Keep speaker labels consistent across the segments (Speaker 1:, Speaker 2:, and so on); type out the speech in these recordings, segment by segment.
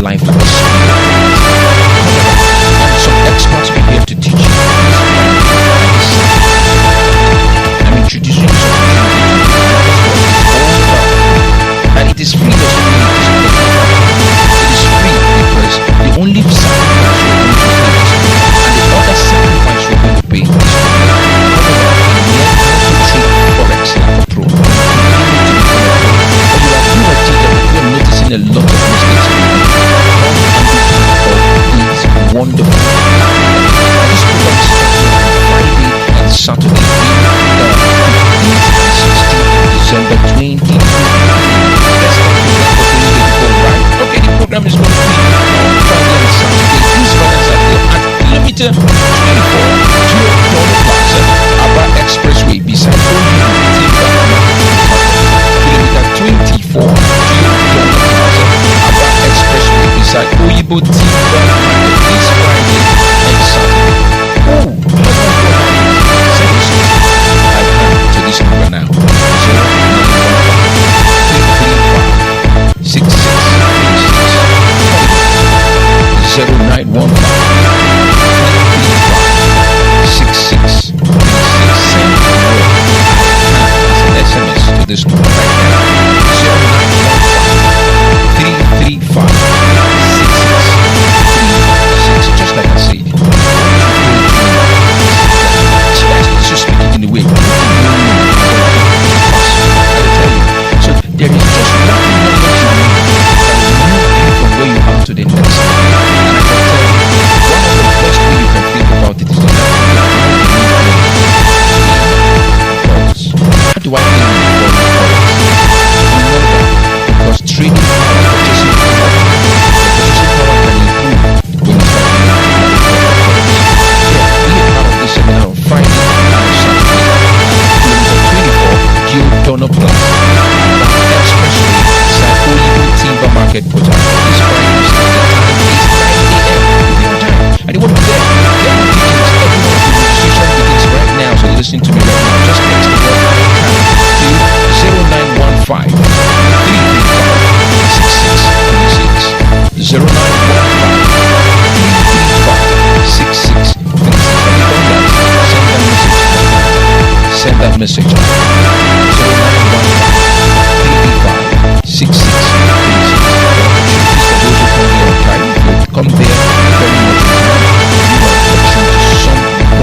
Speaker 1: life like a speed. And some experts will be here to teach you. I'm introducing you to and it is free. It is free because the only sacrifice you're going to pay and the other sacrifice you're going to pay is forex like a pro. But you are noticing a lot of mistakes is wonderful. This program is starting on Friday and Saturday, the 15th and 16th of December 2020. Right? Okay, the program is going to be on Friday and Saturday. This Friday and Saturday at kilometer 24, Donald Plaza, Abra Expressway, beside kilometer 24, Donald Plaza, Abra Expressway, beside Oyibo Timber Market. This Friday and Saturday. Oh, I come to this number now. 0915 66 send the word as an SMS to this number right now. 0915 335 66 just like I said. So speak it in the way. I tell you. So there is just one knowledge you need that will move you from where you are to the next. About it is the how do I think because trading power, purchasing power can improve when you start doing be a part of this seminar on Friday and Saturday at kilometer 24 Donald Plaza Expressway beside Oyibo Timber Market Port Harcourt. This Friday and Saturday time is 9 a.m. and you want to be there. Registration begins right now, so listen to me right now. Just text the word I can to 0915 335 6636. 0915 335 6636. Send that message. 0915 335 6636. Come there very much on time.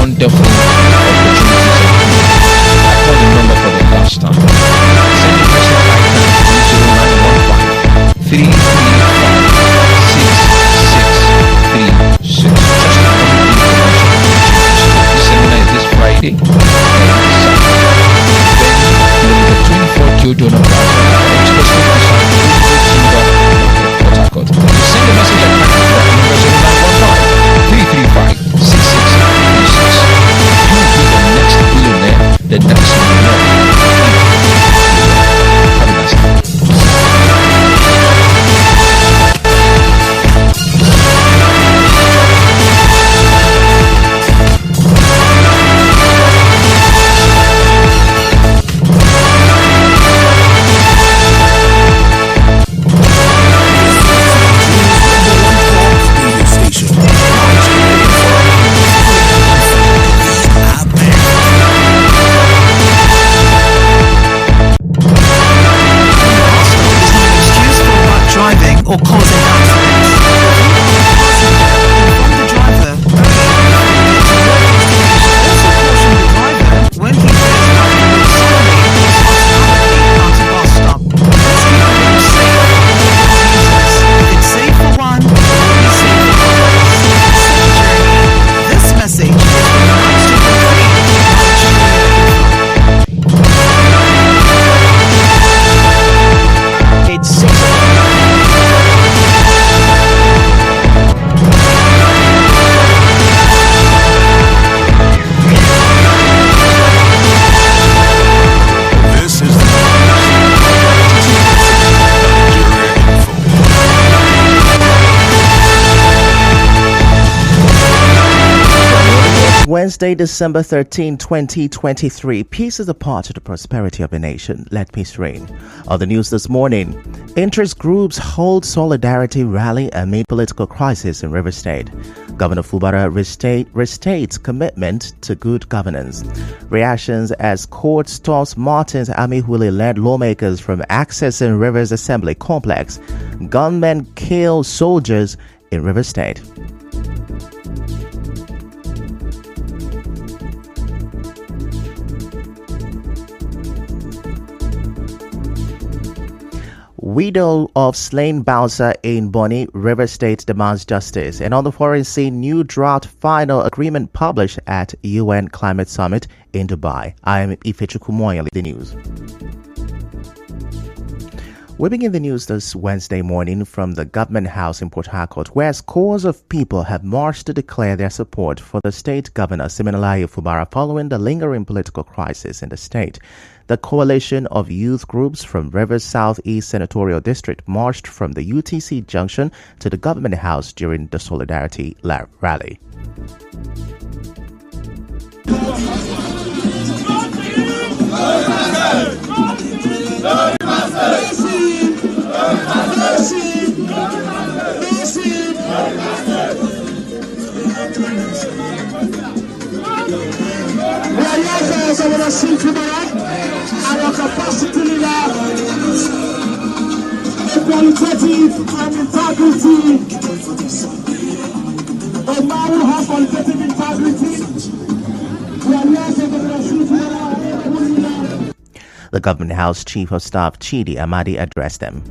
Speaker 1: Wonderful opportunities. I called the number for the last time. Send me message right now to 0915 335 6636. Just one information. This seminar is this Friday and Saturday.
Speaker 2: Wednesday, December 13, 2023. Peace is a part of the prosperity of a nation. Let peace reign. On the news this morning, interest groups hold solidarity rally amid political crisis in River State. Governor Fubara restates commitment to good governance. Reactions as court stops Martins Amihuli-led lawmakers from accessing Rivers Assembly complex. Gunmen kill soldiers in River State. Widow of slain bouncer in Bonny, River State demands justice. And on the foreign scene, new draft final agreement published at UN Climate Summit in Dubai. I am Ifechukumoyali, the news. We begin the news this Wednesday morning from the Government House in Port Harcourt, where scores of people have marched to declare their support for the state governor, Siminalayi Fubara, following the lingering political crisis in the state. The coalition of youth groups from Rivers South East Senatorial District marched from the UTC Junction to the Government House during the Solidarity Rally.
Speaker 3: Our capacity leader, qualitative and integrity. A man who has qualitative integrity.
Speaker 2: The Government House Chief of Staff Chidi Amadi addressed them.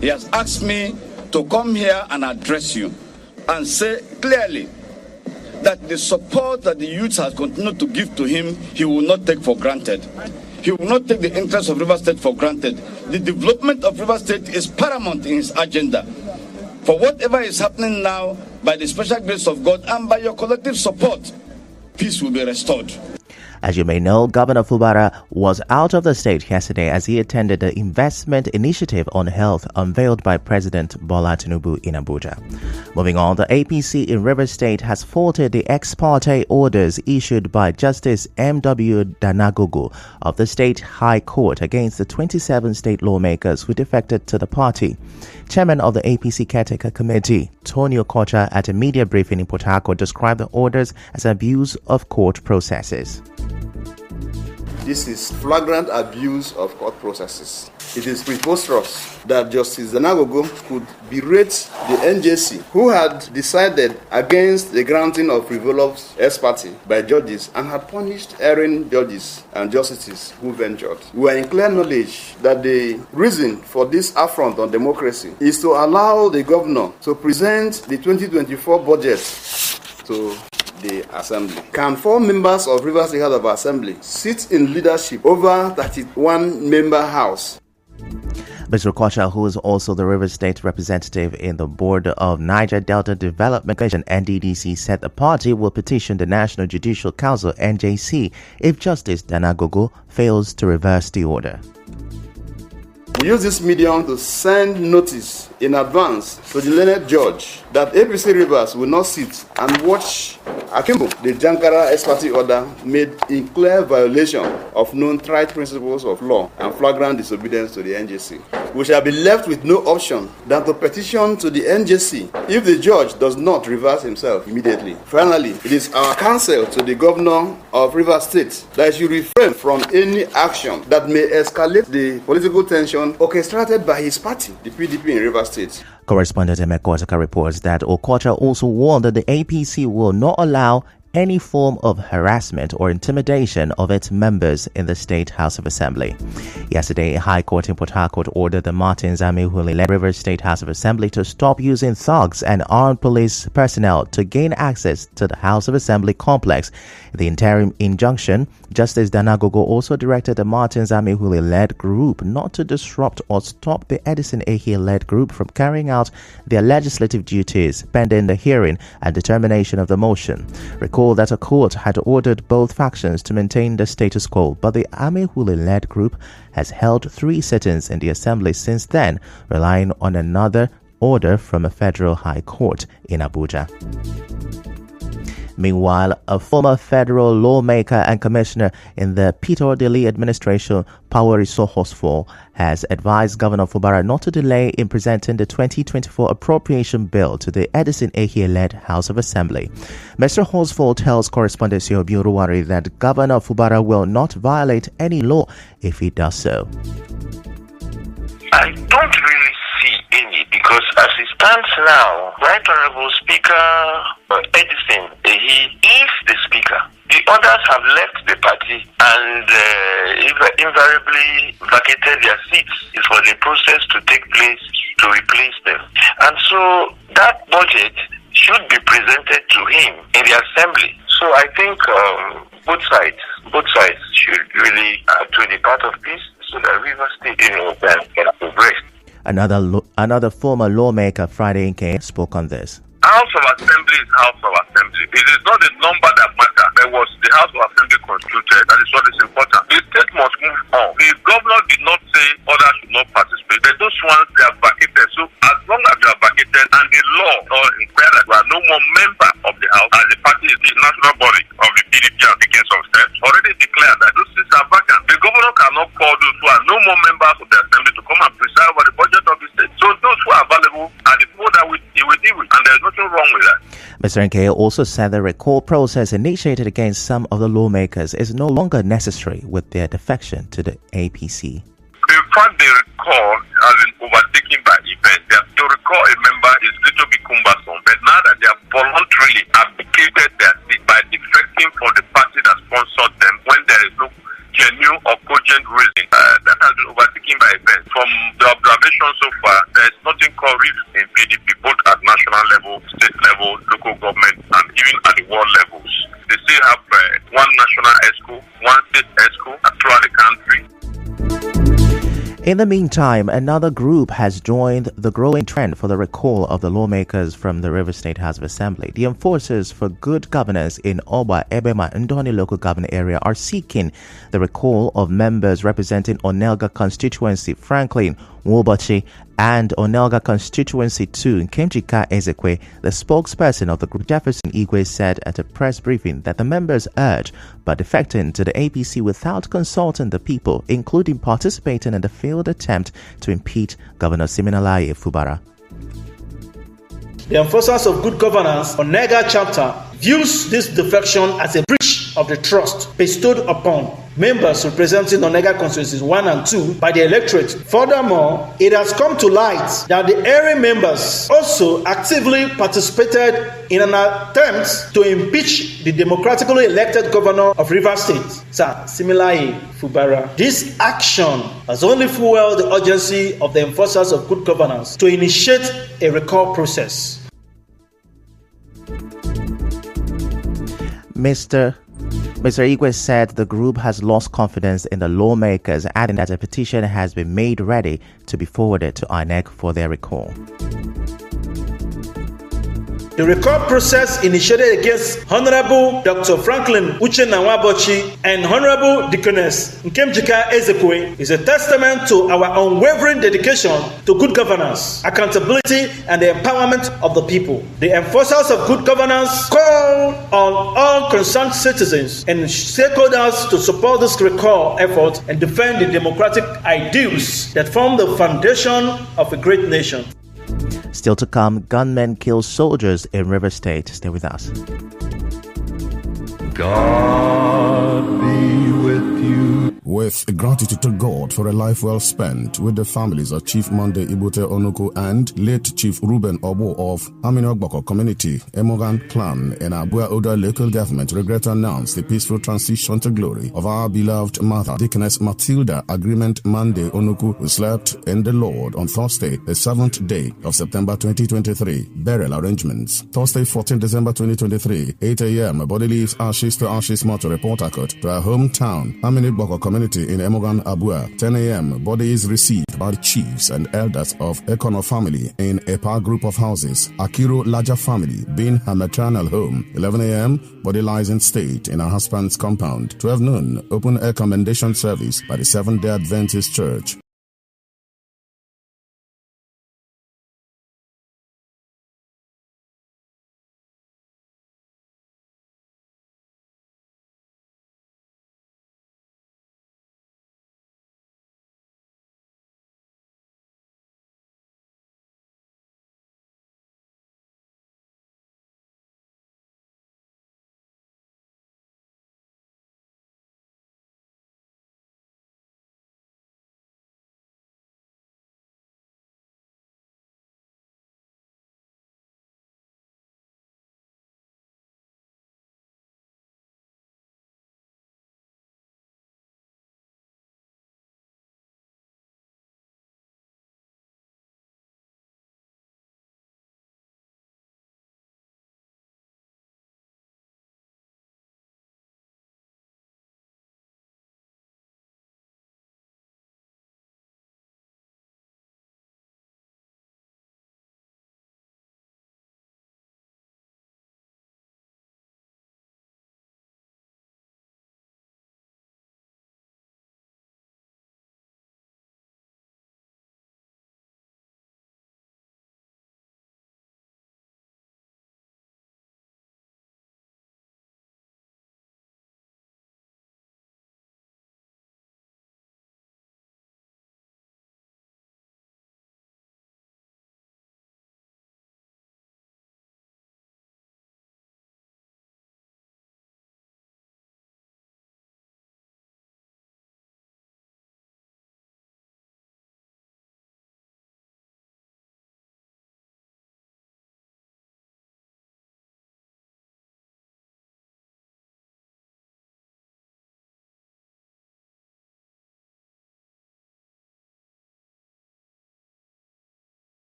Speaker 4: He has asked me to come here and address you and say clearly that the support that the youth has continued to give to him, he will not take for granted. He will not take the interests of River State for granted. The development of River State is paramount in his agenda. For whatever is happening now, by the special grace of God and by your collective support, peace will be restored.
Speaker 2: As you may know, Governor Fubara was out of the state yesterday as he attended the investment initiative on health unveiled by President Bola Tinubu in Abuja. Moving on, the APC in River State has faulted the ex parte orders issued by Justice M.W. Danagogo of the State High Court against the 27 state lawmakers who defected to the party. Chairman of the APC Caretaker Committee, Tony Okocha, at a media briefing in Port Harcourt, described the orders as abuse of court processes.
Speaker 5: This is flagrant abuse of court processes. It is preposterous that Justice Danagogo could berate the NJC, who had decided against the granting of frivolous ex parte by judges and had punished erring judges and justices who ventured. We are in clear knowledge that the reason for this affront on democracy is to allow the governor to present the 2024 budget to the Assembly. Can 4 members of Rivers State House of Assembly sit in leadership over 31-member House?
Speaker 2: Mr. Okocha, who is also the River State representative in the board of Niger Delta Development Commission (NDDC), said the party will petition the National Judicial Council (NJC) if Justice Danagogo fails to reverse the order.
Speaker 5: We use this medium to send notice in advance to the learned judge that APC Rivers will not sit and watch Akimbo, the Jankara ex parte order made in clear violation of known tried principles of law and flagrant disobedience to the NJC. We shall be left with no option than to petition to the NJC if the judge does not reverse himself immediately. Finally, it is our counsel to the governor of Rivers State that he should refrain from any action that may escalate the political tension orchestrated by his party, the PDP in Rivers State.
Speaker 2: Correspondent Emeka reports that Okocha also warned that the APC will not allow any form of harassment or intimidation of its members in the State House of Assembly. Yesterday, a High Court in Port Harcourt ordered the Martins Amihuli-led Rivers State House of Assembly to stop using thugs and armed police personnel to gain access to the House of Assembly complex. In the interim injunction, Justice Danagogo also directed the Martins Amihuli-led group not to disrupt or stop the Edison Ehie-led group from carrying out their legislative duties pending the hearing and determination of the motion. Recall that a court had ordered both factions to maintain the status quo, but the Amihuli-led group has held 3 sittings in the assembly since then, relying on another order from a federal high court in Abuja. Meanwhile, a former federal lawmaker and commissioner in the Peter Odili administration, Pawariso Hosful, has advised Governor Fubara not to delay in presenting the 2024 appropriation bill to the Edison Ehie-led House of Assembly. Mr. Hosful tells correspondent Sio Biuruwari that Governor Fubara will not violate any law if he does so.
Speaker 6: I don't really see any, because as it stands now, Right Honorable Speaker Edison, if the Speaker, the others have left the party and invariably vacated their seats. It's for the process to take place to replace them. And so that budget should be presented to him in the assembly. So I think both sides should really do the part of peace so that Rivers State can progress.
Speaker 2: Another former lawmaker, Friday Nke, spoke on this.
Speaker 7: House of Assembly is House of Assembly. It is not the number that matters. There was the House of Assembly constituted. That is what is important. The state must move on. The governor did not say others should not participate. But those ones, they are vacated. So as long as they are vacated and the law or inquire that we are no more member of the House, and the party is the national body of the PDP and taking some steps, already declared that those seats are vacant. The governor cannot call those who are no more members of the Assembly to come and preside over the budget of the state. So those who are available are the people that he will deal with, and there is nothing wrong with that.
Speaker 2: Mr. Nke also said the recall process initiated against some of the lawmakers is no longer necessary with their defection to the APC.
Speaker 7: The fact they recall has been overtaken by events. To recall a member is a little bit cumbersome, but now that they have voluntarily abdicated their seat by defecting from the party that sponsored them when there is no genuine or cogent reason, that has been overtaken by events. From the observation so far, there is nothing called rift in PDP, both at national level, state level, local government, and even at the world levels. They still have one national ESCO, one state ESCO throughout the country.
Speaker 2: In the meantime, another group has joined the growing trend for the recall of the lawmakers from the Rivers State House of Assembly. The Enforcers for Good Governance in Oba, Ebema, and Ndoni local government area are seeking the recall of members representing Onelga constituency, Franklin Wobochi, and Onelga constituency 2, Nkemjika Ezekwe. The spokesperson of the group, Jefferson Igwe, said at a press briefing that the members urged by defecting to the APC without consulting the people, including participating in the failed attempt to impeach Governor Siminalayi Fubara.
Speaker 8: The Enforcers of Good Governance, Onega chapter, views this defection as a breach of the trust bestowed upon members representing Onega constituencies 1 and 2 by the electorate. Furthermore, it has come to light that the area members also actively participated in an attempt to impeach the democratically elected governor of Rivers State, Sir Siminalayi Fubara. This action has only fueled the urgency of the Enforcers of Good Governance to initiate a recall process.
Speaker 2: Mr. Igwe said the group has lost confidence in the lawmakers, adding that a petition has been made ready to be forwarded to INEC for their recall.
Speaker 8: The recall process initiated against Honorable Dr. Franklin Uchenna Wabochi and Honorable Deaconess Nkemjika Ezekwe is a testament to our unwavering dedication to good governance, accountability, and the empowerment of the people. The Enforcers of Good Governance call on all concerned citizens and stakeholders to support this recall effort and defend the democratic ideals that form the foundation of a great nation.
Speaker 2: Still to come, gunmen kill soldiers in River State. Stay with us.
Speaker 9: God be with you.
Speaker 10: With gratitude to God for a life well spent with the families of Chief Monday Ibute Onuku and late Chief Ruben Obo of Aminogboko Community, Emogan Clan, and Abua Oda local government, regret to announce the peaceful transition to glory of our beloved mother, Deaconess Matilda Agreement Monday Onuku, who slept in the Lord on Thursday, the 7th day of September 2023. Burial arrangements. Thursday, 14 December 2023, 8 a.m. Body leaves ashes to ashes mortuary Port Harcourt to her hometown, Aminogboko Community in Emogan Abua. 10 a.m. Body is received by the chiefs and elders of Econo family in Epa group of houses, Akiro Laja family being her maternal home. 11 a.m. Body lies in state in her husband's compound. 12 noon, open air commendation service by the Seventh-day Adventist Church.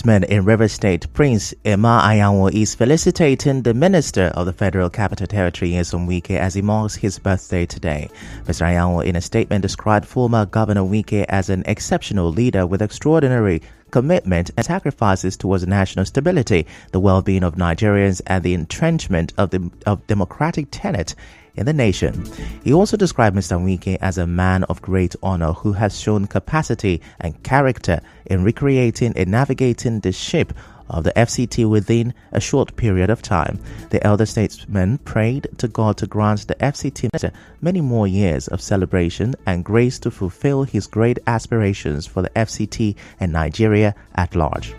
Speaker 2: statesman in River State, Prince Emma Ayanwo, is felicitating the Minister of the Federal Capital Territory, Nyesom Wike, as he marks his birthday today. Mr. Ayanwo, in a statement, described former Governor Wike as an exceptional leader with extraordinary commitment and sacrifices towards national stability, the well-being of Nigerians, and the entrenchment of democratic tenet in the nation. He also described Mr. Wike as a man of great honor who has shown capacity and character in recreating and navigating the ship of the FCT within a short period of time. The elder statesman prayed to God to grant the FCT many more years of celebration and grace to fulfill his great aspirations for the FCT and Nigeria at large.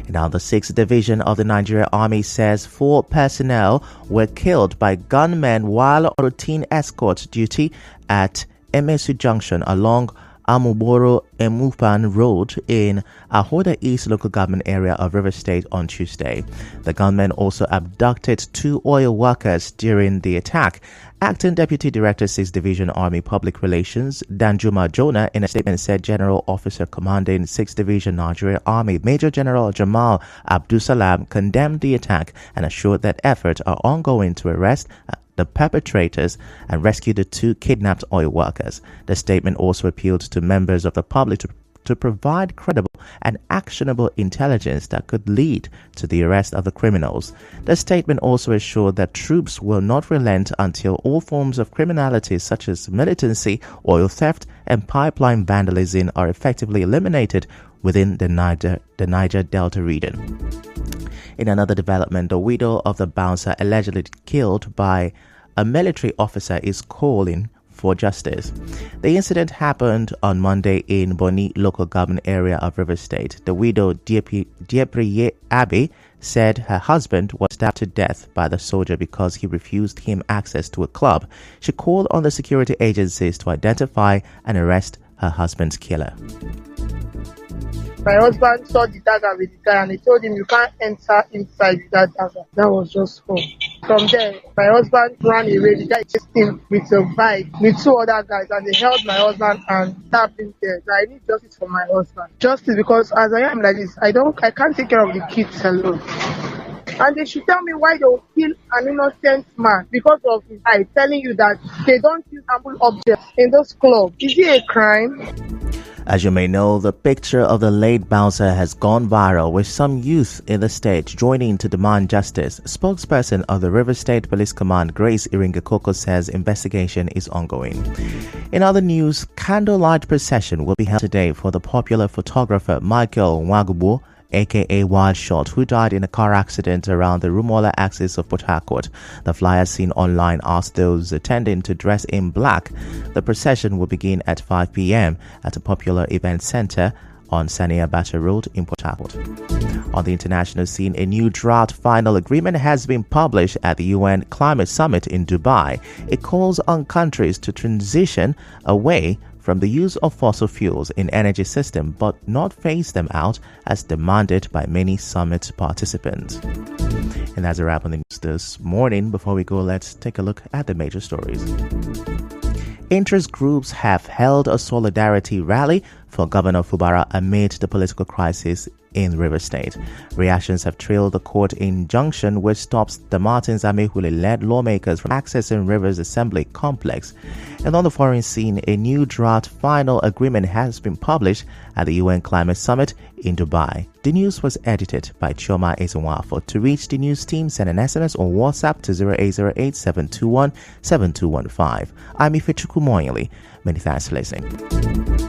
Speaker 2: Now, the 6th Division of the Nigerian Army says 4 personnel were killed by gunmen while on routine escort duty at Emesu Junction along Amuboro Emupan Road in Ahoda East local government area of River State on Tuesday. The gunmen also abducted 2 oil workers during the attack. Acting Deputy Director 6th Division Army Public Relations Danjuma Jonah in a statement said General Officer Commanding 6th Division Nigerian Army Major General Jamal Abdusalam condemned the attack and assured that efforts are ongoing to arrest the perpetrators and rescue the 2 kidnapped oil workers. The statement also appealed to members of the public to provide credible and actionable intelligence that could lead to the arrest of the criminals. The statement also assured that troops will not relent until all forms of criminality such as militancy, oil theft, and pipeline vandalism are effectively eliminated within the Niger Delta region. In another development, the widow of the bouncer allegedly killed by a military officer is calling for justice. The incident happened on Monday in Boni local government area of River State. The widow Diepriye Abbey said her husband was stabbed to death by the soldier because he refused him access to a club. She called on the security agencies to identify and arrest her husband's killer.
Speaker 11: My husband saw the dagger with the guy and he told him you can't enter inside with that dagger. That was just all. From there, my husband ran away. The guy chased him with a bike with 2 other guys and they held my husband and stabbed him there. So I need justice for my husband. Justice because as I am like this, I can't take care of the kids alone. And they should tell me why they will kill an innocent man because of his eye, telling you that they don't use harmful objects in those clubs. Is it a crime?
Speaker 2: As you may know, the picture of the late bouncer has gone viral, with some youth in the state joining to demand justice. Spokesperson of the River State Police Command, Grace Iringakoko, says investigation is ongoing. In other news, candlelight procession will be held today for the popular photographer Michael Nwagubo, aka Wild Shot, who died in a car accident around the Rumola axis of Port Harcourt. The flyer seen online asked those attending to dress in black. The procession will begin at 5 p.m. at a popular event center on Sania Abacha Road in Port Harcourt. On the international scene, a new drought final agreement has been published at the UN Climate Summit in Dubai. It calls on countries to transition away from the use of fossil fuels in energy system, but not phase them out as demanded by many summit participants. And that's a wrap on the news this morning. Before we go, let's take a look at the major stories. Interest groups have held a solidarity rally for Governor Fubara amid the political crisis in River State. Reactions have trailed the court injunction which stops the Martins Amehule-led lawmakers from accessing Rivers Assembly complex. And on the foreign scene, a new drought final agreement has been published at the UN Climate Summit in Dubai. The news was edited by Chioma Ezenwafo. To reach the news team, send an SMS or WhatsApp to 0808-721-7215. I'm Ifechuku Moyeli. Many thanks for listening.